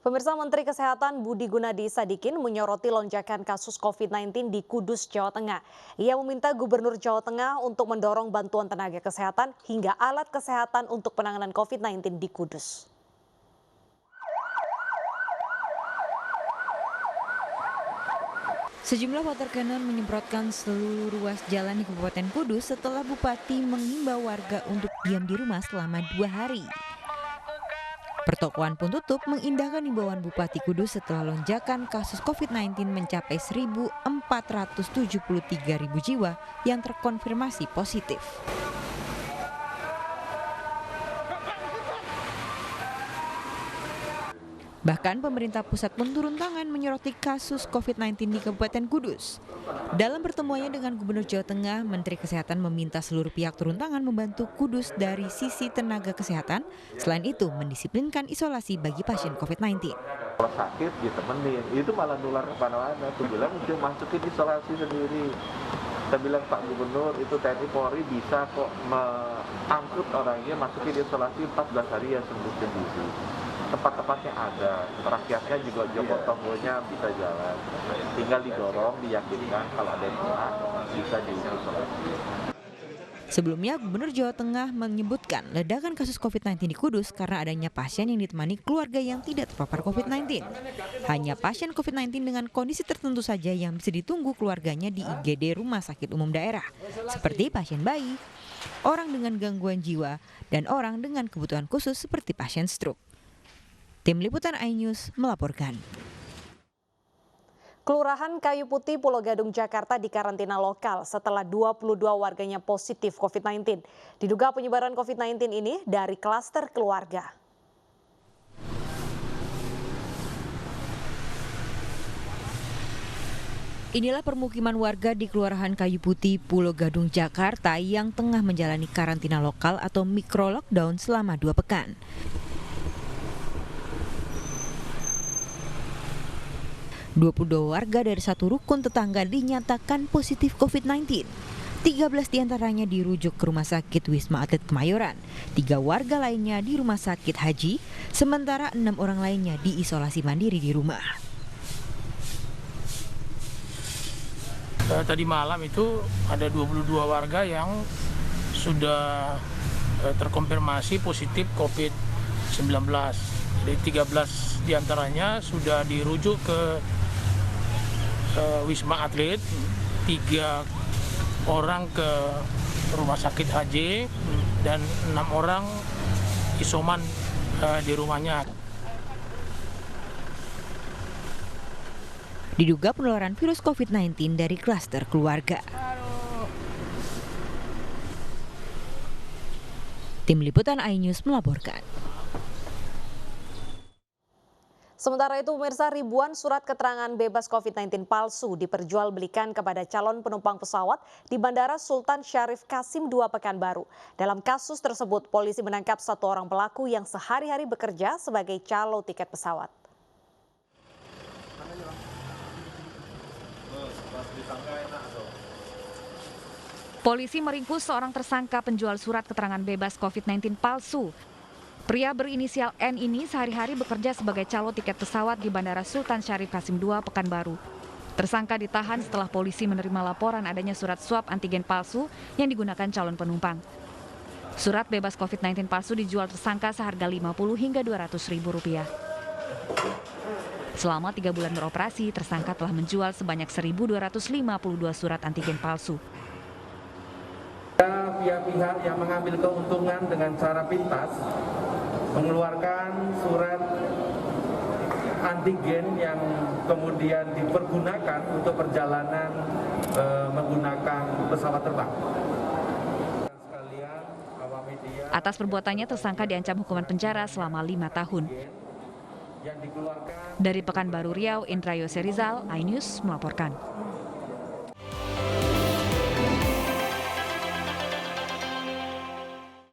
Pemirsa, Menteri Kesehatan Budi Gunadi Sadikin menyoroti lonjakan kasus COVID-19 di Kudus, Jawa Tengah. Ia meminta Gubernur Jawa Tengah untuk mendorong bantuan tenaga kesehatan hingga alat kesehatan untuk penanganan COVID-19 di Kudus. Sejumlah water cannon menyemprotkan seluruh ruas jalan di Kabupaten Kudus setelah Bupati mengimbau warga untuk diam di rumah selama 2 hari. Pertokoan pun tutup mengindahkan imbauan Bupati Kudus setelah lonjakan kasus COVID-19 mencapai 1.473.000 jiwa yang terkonfirmasi positif. Bahkan pemerintah pusat pun turun tangan menyoroti kasus COVID-19 di Kabupaten Kudus. Dalam pertemuannya dengan Gubernur Jawa Tengah, Menteri Kesehatan meminta seluruh pihak turun tangan membantu Kudus dari sisi tenaga kesehatan. Selain itu, mendisiplinkan isolasi bagi pasien COVID-19. Kalau sakit ditemenin, itu malah nular kemana-mana. Aku bilang udah masukin isolasi sendiri. Saya bilang Pak Gubernur, itu TNI Polri bisa kok mengangkut orangnya masukin isolasi 14 hari ya sembuh sendiri. Tempat-tempatnya ada, rakyatnya juga jogo tonggonya bisa jalan. Tinggal didorong, diyakinkan kalau ada yang kena bisa diisolasi. Sebelumnya, Gubernur Jawa Tengah menyebutkan ledakan kasus COVID-19 di Kudus karena adanya pasien yang ditemani keluarga yang tidak terpapar COVID-19. Hanya pasien COVID-19 dengan kondisi tertentu saja yang bisa ditunggu keluarganya di IGD Rumah Sakit Umum Daerah, seperti pasien bayi, orang dengan gangguan jiwa, dan orang dengan kebutuhan khusus seperti pasien stroke. Tim Liputan iNews melaporkan. Kelurahan Kayu Putih, Pulau Gadung, Jakarta dikarantina lokal setelah 22 warganya positif COVID-19. Diduga penyebaran COVID-19 ini dari klaster keluarga. Inilah permukiman warga di Kelurahan Kayu Putih, Pulau Gadung, Jakarta yang tengah menjalani karantina lokal atau mikro lockdown selama 2 pekan. 22 warga dari satu rukun tetangga dinyatakan positif COVID-19. 13 diantaranya dirujuk ke Rumah Sakit Wisma Atlet Kemayoran. 3 warga lainnya di Rumah Sakit Haji, sementara 6 orang lainnya diisolasi mandiri di rumah. Tadi malam itu ada 22 warga yang sudah terkonfirmasi positif COVID-19. Jadi 13 diantaranya sudah dirujuk ke Wisma Atlet, 3 orang ke Rumah Sakit Haji, dan 6 orang isoman di rumahnya. Diduga penularan virus COVID-19 dari klaster keluarga. Tim Liputan iNews melaporkan. Sementara itu, pemirsa, ribuan surat keterangan bebas COVID-19 palsu diperjualbelikan kepada calon penumpang pesawat di Bandara Sultan Syarif Qasim II Pekanbaru. Dalam kasus tersebut, polisi menangkap 1 orang pelaku yang sehari-hari bekerja sebagai calo tiket pesawat. Polisi meringkus seorang tersangka penjual surat keterangan bebas COVID-19 palsu. Pria berinisial N ini sehari-hari bekerja sebagai calo tiket pesawat di Bandara Sultan Syarif Qasim II Pekanbaru. Tersangka ditahan setelah polisi menerima laporan adanya surat swab antigen palsu yang digunakan calon penumpang. Surat bebas COVID-19 palsu dijual tersangka seharga Rp50 hingga Rp200.000. Selama 3 bulan beroperasi, tersangka telah menjual sebanyak 1.252 surat antigen palsu. Pihak-pihak yang mengambil keuntungan dengan cara pintas mengeluarkan surat antigen yang kemudian dipergunakan untuk perjalanan menggunakan pesawat terbang. Atas perbuatannya, tersangka diancam hukuman penjara selama 5 tahun. Dari Pekanbaru Riau, Indra Yoserizal, iNews melaporkan.